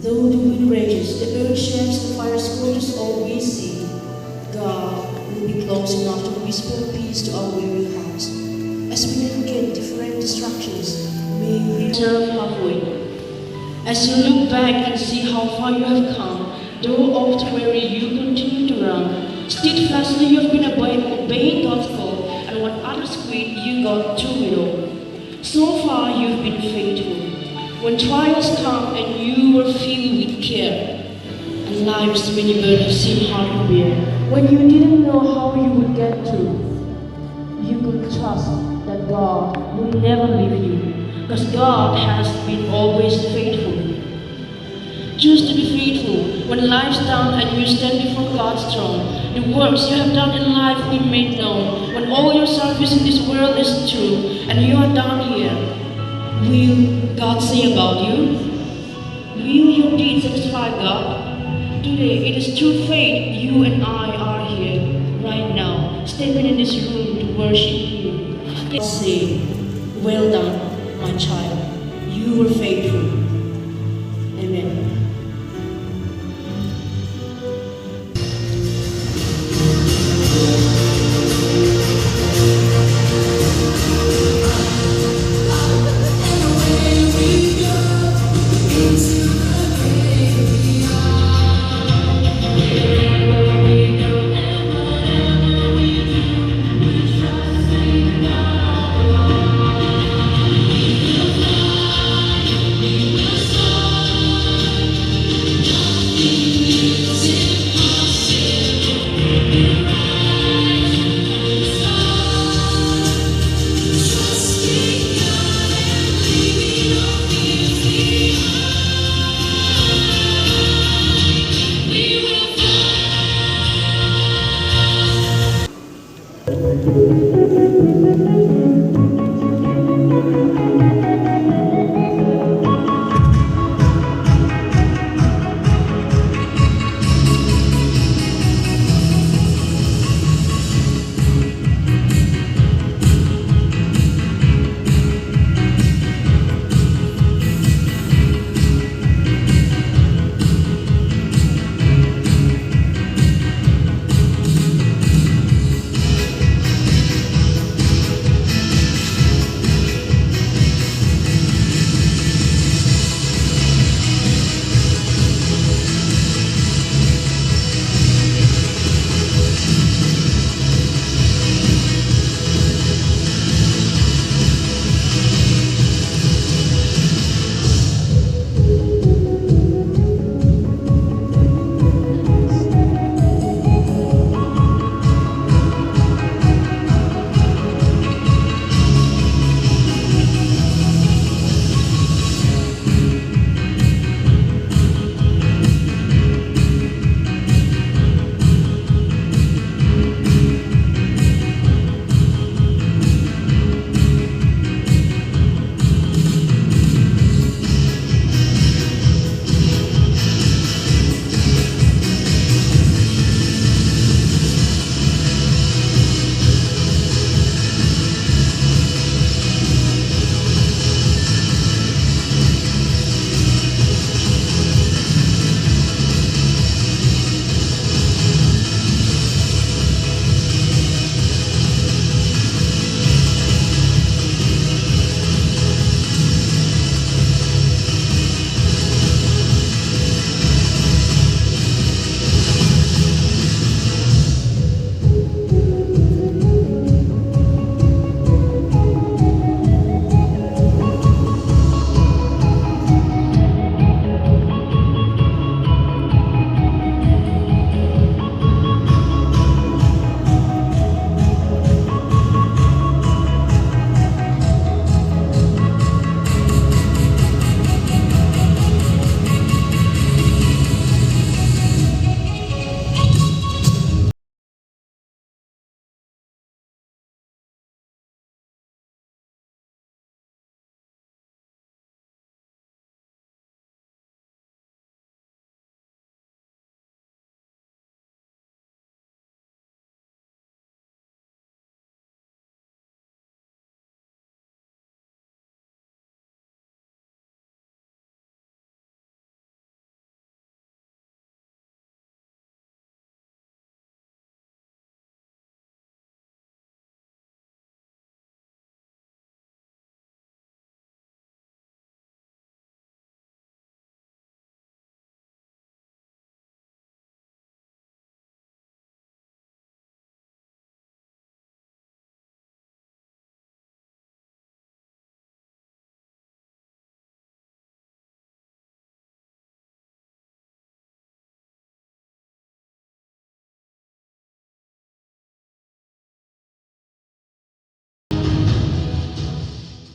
Though the wind rages, the earth shakes, the fire scorches all we see, God will be close enough to whisper peace to our weary hearts. As we navigate different distractions, may we serve halfway. As you look back and see how far you have come, though oft weary you continue to run, steadfastly you have been obeying God's call, and when others quit, you got through it all. So far you've been faithful. When trials come and you were filled with care, and life's many burdens seem hard to bear, when you didn't know how you would get through, you could trust that God will never leave you, because God has been always faithful. Choose to be faithful when life's down and you stand before God's throne. The works you have done in life will be made known. When all your service in this world is true and you are down here, will God say about you? Will your deeds satisfy God? Today, it is through faith you and I are here, right now, stepping in this room to worship you. Say, well done, my child. You were faithful.